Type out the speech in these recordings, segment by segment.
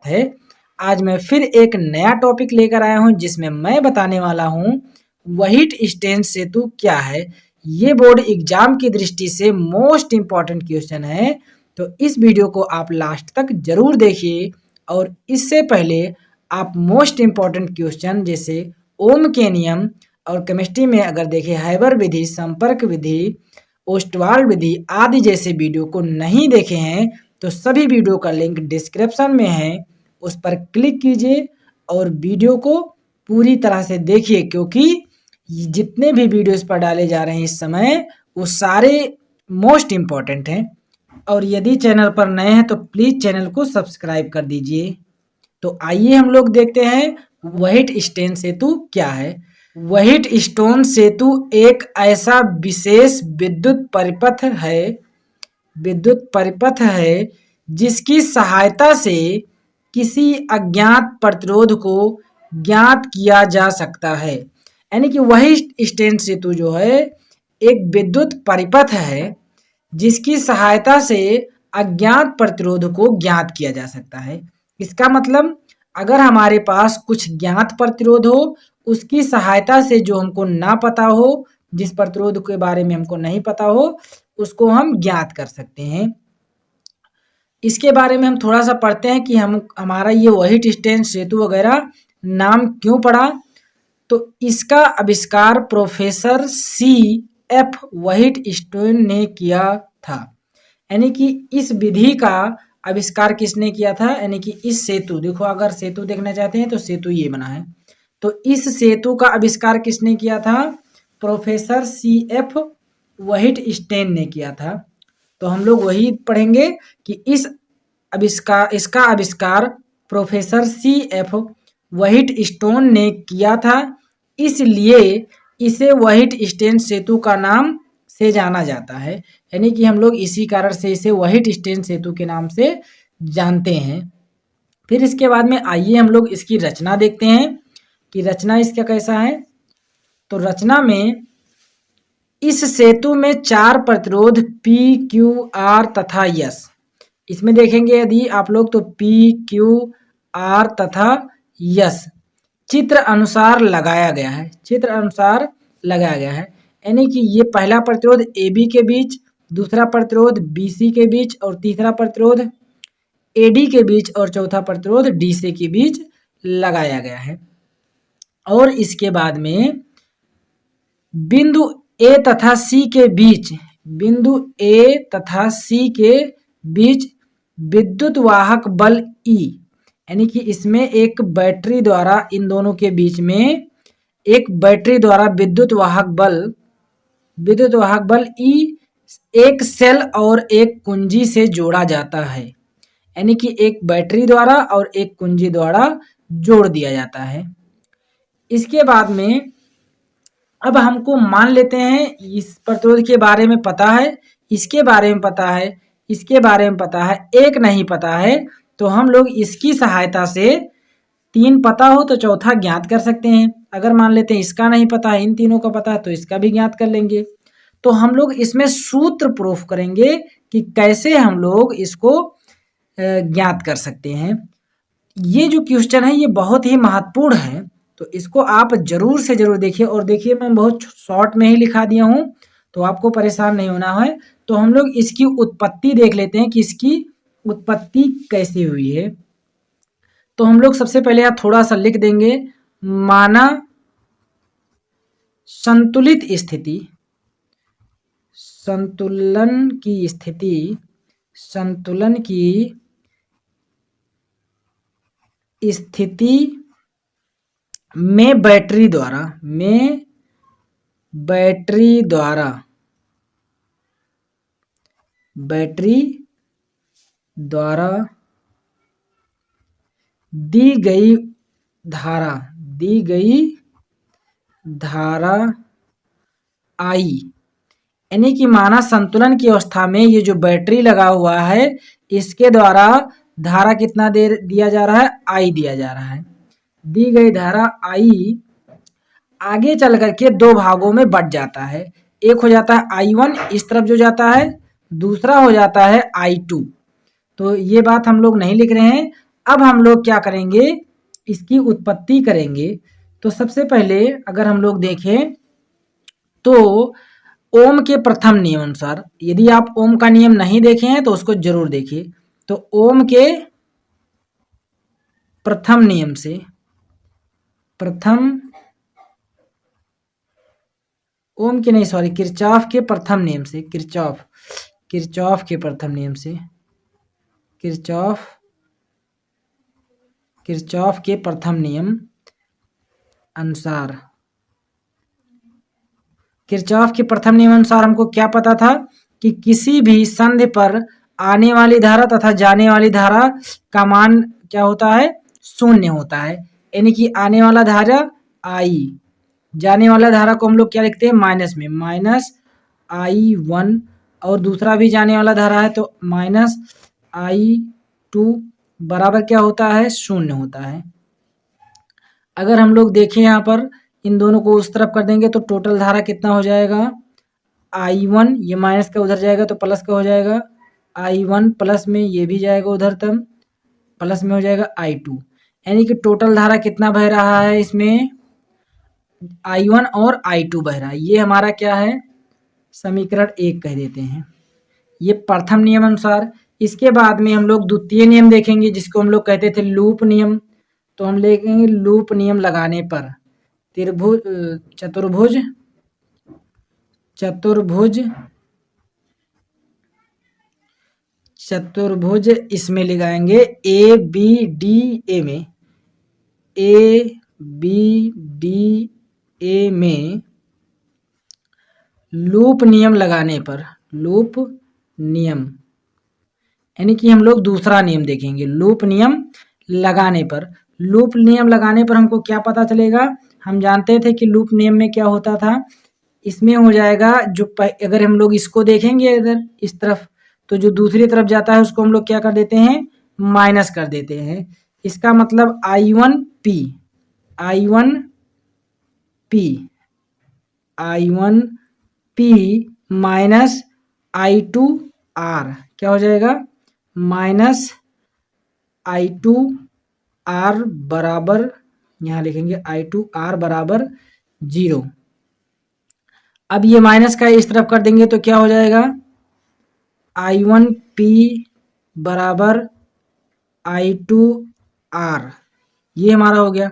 है। आज मैं फिर एक नया टॉपिक लेकर आया हूं जिसमें मैं बताने वाला हूं व्हाइट स्टोन सेतु क्या है। ये बोर्ड एग्जाम की दृष्टि से मोस्ट इम्पॉर्टेंट क्वेश्चन है, तो इस वीडियो को आप लास्ट तक जरूर देखिए। और इससे पहले आप मोस्ट इम्पॉर्टेंट क्वेश्चन जैसे ओम के नियम और केमिस्ट्री में अगर देखें हाइबर विधि, संपर्क विधि, ओस्टवाल्ड विधि आदि जैसे वीडियो को नहीं देखे हैं तो सभी वीडियो का लिंक डिस्क्रिप्शन में है, उस पर क्लिक कीजिए और वीडियो को पूरी तरह से देखिए, क्योंकि जितने भी वीडियोस पर डाले जा रहे हैं इस समय वो सारे मोस्ट इम्पॉर्टेंट हैं। और यदि चैनल पर नए हैं तो प्लीज़ चैनल को सब्सक्राइब कर दीजिए। तो आइए हम लोग देखते हैं व्हाइट स्टोन सेतु क्या है। व्हाइट स्टोन सेतु एक ऐसा विशेष विद्युत परिपथ है जिसकी सहायता से किसी अज्ञात प्रतिरोध को ज्ञात किया जा सकता है। यानी कि व्हाइट स्टोन सेतु जो है एक विद्युत परिपथ है जिसकी सहायता से अज्ञात प्रतिरोध को ज्ञात किया जा सकता है। इसका मतलब अगर हमारे पास कुछ ज्ञात प्रतिरोध हो, उसकी सहायता से जो हमको ना पता हो, जिस प्रतिरोध के बारे में हमको नहीं पता हो, उसको हम ज्ञात कर सकते हैं। इसके बारे में हम थोड़ा सा पढ़ते हैं कि हमारा ये व्हाइट स्टोन सेतु वगैरह नाम क्यों पड़ा। तो इसका आविष्कार प्रोफेसर C.F. व्हाइट स्टोन ने किया था। यानी कि इस विधि का आविष्कार किसने किया था, यानी कि इस सेतु, देखो अगर सेतु देखना चाहते हैं तो सेतु ये बना है, तो इस सेतु का आविष्कार किसने किया था, प्रोफेसर C.F. व्हाइट स्टोन ने किया था। तो हम लोग वही पढ़ेंगे कि इसका आविष्कार प्रोफेसर C.F. व्हाइट स्टोन ने किया था, इसलिए इसे व्हाइट स्टोन सेतु का नाम से जाना जाता है। यानी कि हम लोग इसी कारण से इसे व्हाइट स्टोन सेतु के नाम से जानते हैं। फिर इसके बाद में आइए हम लोग इसकी रचना देखते हैं कि रचना इसका कैसा है। तो रचना में इस सेतु में 4 प्रतिरोध P, Q, R तथा S, इसमें देखेंगे यदि आप लोग तो P, Q, R तथा S चित्र अनुसार लगाया गया है। यानी कि ये पहला प्रतिरोध AB के बीच, दूसरा प्रतिरोध BC के बीच और तीसरा प्रतिरोध AD के बीच और चौथा प्रतिरोध DC के बीच लगाया गया है। और इसके बाद में बिंदु A तथा C के बीच विद्युत वाहक बल E, यानी कि इसमें एक बैटरी द्वारा इन दोनों के बीच में एक बैटरी द्वारा विद्युत वाहक बल E एक सेल और एक कुंजी से जोड़ा जाता है। यानी कि एक बैटरी द्वारा और एक कुंजी द्वारा जोड़ दिया जाता है। इसके बाद में अब हमको मान लेते हैं इस प्रतिरोध के बारे में पता है, इसके बारे में पता है, इसके बारे में पता है, एक नहीं पता है, तो हम लोग इसकी सहायता से 3 पता हो तो चौथा ज्ञात कर सकते हैं। अगर मान लेते हैं इसका नहीं पता है, इन तीनों का पता है, तो इसका भी ज्ञात कर लेंगे। तो हम लोग इसमें सूत्र प्रूफ करेंगे कि कैसे हम लोग इसको ज्ञात कर सकते हैं। ये जो क्वेश्चन है ये बहुत ही महत्वपूर्ण है, तो इसको आप जरूर से जरूर देखिए। और देखिए मैं बहुत शॉर्ट में ही लिखा दिया हूँ, तो आपको परेशान नहीं होना है। तो हम लोग इसकी उत्पत्ति देख लेते हैं कि इसकी उत्पत्ति कैसे हुई है। तो हम लोग सबसे पहले यहाँ थोड़ा सा लिख देंगे, माना संतुलन की स्थिति में बैटरी द्वारा दी गई धारा I, यानी कि माना संतुलन की अवस्था में ये जो बैटरी लगा हुआ है इसके द्वारा धारा कितना दिया जा रहा है, I दिया जा रहा है। दी गई धारा I आगे चल करके 2 भागों में बट जाता है। एक हो जाता है I1 इस तरफ जो जाता है, दूसरा हो जाता है I2। तो ये बात हम लोग नहीं लिख रहे हैं, अब हम लोग क्या करेंगे, इसकी उत्पत्ति करेंगे। तो सबसे पहले अगर हम लोग देखें तो ओम के प्रथम नियम अनुसार, यदि आप ओम का नियम नहीं देखे हैं तो उसको जरूर देखिए। तो ओम के प्रथम नियम से, प्रथम ओम के नहीं सॉरी किरचॉफ के प्रथम नियम से, किरचॉफ के प्रथम नियम से, किरचॉफ के प्रथम नियम अनुसार, किरचॉफ के प्रथम नियम अनुसार हमको क्या पता था कि किसी भी संधि पर आने वाली धारा तथा जाने वाली धारा का मान क्या होता है, शून्य होता है। यानी कि आने वाला धारा आई, जाने वाला धारा को हम लोग क्या लिखते हैं, माइनस में, -I1, और दूसरा भी जाने वाला धारा है तो -I2 बराबर क्या होता है, शून्य होता है। अगर हम लोग देखें यहाँ पर इन दोनों को उस तरफ कर देंगे तो टोटल धारा कितना हो जाएगा, I1, ये माइनस का उधर जाएगा तो प्लस का हो जाएगा, I1 प्लस में ये भी जाएगा उधर, तब प्लस में हो जाएगा I2। यानी कि टोटल धारा कितना बह रहा है इसमें, I1 और I2 बह रहा है। ये हमारा क्या है, समीकरण 1 कह देते हैं। ये प्रथम नियम अनुसार। इसके बाद में हम लोग द्वितीय नियम देखेंगे जिसको हम लोग कहते थे लूप नियम। तो हम लेंगे लूप नियम लगाने पर चतुर्भुज इसमें लगाएंगे ABDA में, ABDA में लूप नियम लगाने पर, लूप नियम यानी कि हम लोग दूसरा नियम देखेंगे लूप नियम लगाने पर। लूप नियम लगाने पर हमको क्या पता चलेगा, हम जानते थे कि लूप नियम में क्या होता था, इसमें हो जाएगा जो अगर हम लोग इसको देखेंगे इधर इस तरफ, तो जो दूसरी तरफ जाता है उसको हम लोग क्या कर देते हैं, माइनस कर देते हैं। इसका मतलब I1P माइनस I2R क्या हो जाएगा, -I2R बराबर, यहाँ लिखेंगे I2R बराबर 0। अब ये माइनस का इस तरफ कर देंगे तो क्या हो जाएगा, I1P बराबर I2R, ये हमारा हो गया।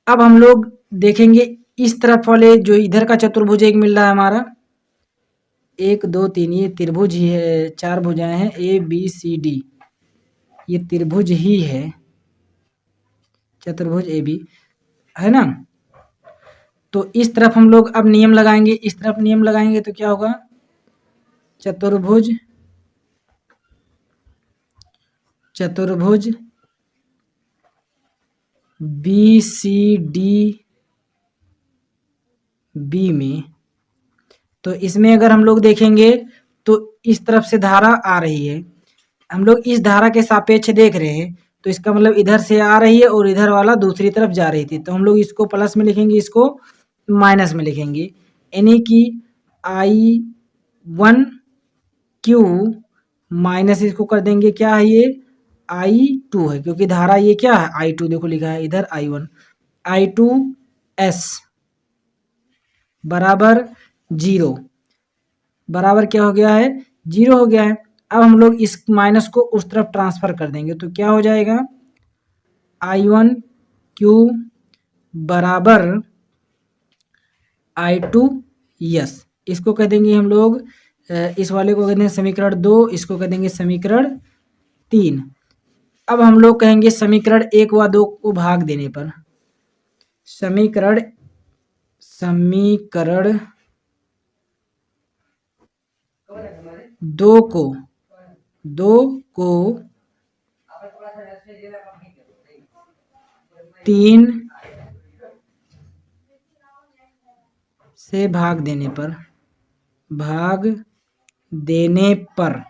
अब हम लोग देखेंगे इस तरफ वाले जो इधर का चतुर्भुज एक मिल रहा है हमारा, 1 2 3, ये त्रिभुज ही है, 4 भुजाएं हैं ABCD, ये त्रिभुज ही है, चतुर्भुज AB है ना। तो इस तरफ हम लोग अब नियम लगाएंगे, इस तरफ नियम लगाएंगे तो क्या होगा, चतुर्भुज BCDB में, तो इसमें अगर हम लोग देखेंगे तो इस तरफ से धारा आ रही है, हम लोग इस धारा के सापेक्ष देख रहे हैं, तो इसका मतलब इधर से आ रही है और इधर वाला दूसरी तरफ जा रही थी, तो हम लोग इसको प्लस में लिखेंगे, इसको माइनस में लिखेंगे। यानी कि I1Q माइनस इसको कर देंगे क्या है, ये I2 है, क्योंकि धारा ये क्या है I2, देखो लिखा है इधर I1, I2S बराबर 0, बराबर क्या हो गया है, 0 हो गया है। अब हम लोग इस माइनस को उस तरफ ट्रांसफर कर देंगे तो क्या हो जाएगा, I1Q बराबर I2S, इसको कह देंगे हम लोग, इस वाले को कह देंगे समीकरण 2, इसको कह देंगे समीकरण 3। अब हम लोग कहेंगे समीकरण 1 व 2 को भाग देने पर, समीकरण 2 को 3 से भाग देने पर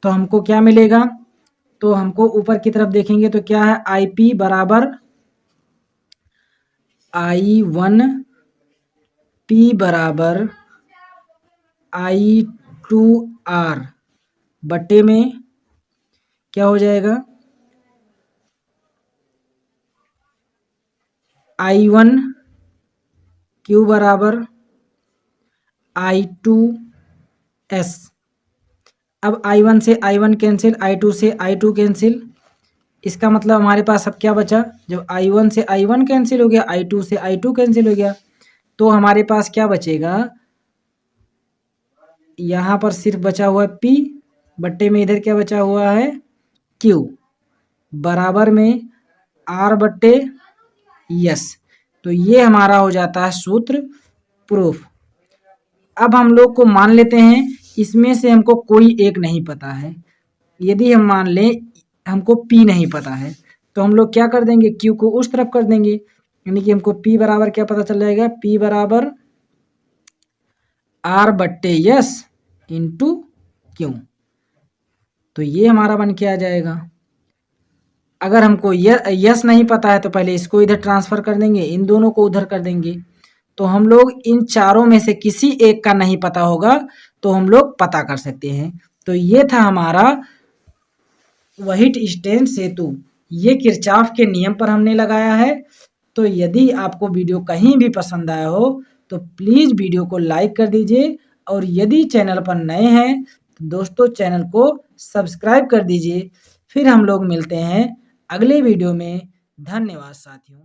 तो हमको क्या मिलेगा, तो हमको ऊपर की तरफ देखेंगे तो क्या है, IP बराबर I1P बराबर I2R बटे में क्या हो जाएगा, I1 Q बराबर I2S। अब I1 से I1 कैंसिल, I2 से I2 कैंसिल, इसका मतलब हमारे पास अब क्या बचा, जब I1 से I1 कैंसिल हो गया, I2 से I2 कैंसिल हो गया, तो हमारे पास क्या बचेगा, यहाँ पर सिर्फ बचा हुआ है P बट्टे में इधर क्या बचा हुआ है Q बराबर में R बट्टे S। तो ये हमारा हो जाता है सूत्र प्रूफ। अब हम लोग को मान लेते हैं इसमें से हमको कोई एक नहीं पता है। यदि हम मान लें हमको P नहीं पता है तो हम लोग क्या कर देंगे, Q को उस तरफ कर देंगे, यानी कि हमको P बराबर क्या पता चल जाएगा, P बराबर R बट्टे S इंटू Q। तो ये हमारा बन के आ जाएगा। अगर हमको यस नहीं पता है तो पहले इसको इधर ट्रांसफ़र कर देंगे, इन दोनों को उधर कर देंगे, तो हम लोग इन चारों में से किसी एक का नहीं पता होगा तो हम लोग पता कर सकते हैं। तो ये था हमारा व्हाइट-स्टोन सेतु, ये किरचॉफ के नियम पर हमने लगाया है। तो यदि आपको वीडियो कहीं भी पसंद आया हो तो प्लीज़ वीडियो को लाइक कर दीजिए, और यदि चैनल पर नए हैं तो दोस्तों चैनल को सब्सक्राइब कर दीजिए। फिर हम लोग मिलते हैं अगले वीडियो में। धन्यवाद साथियों।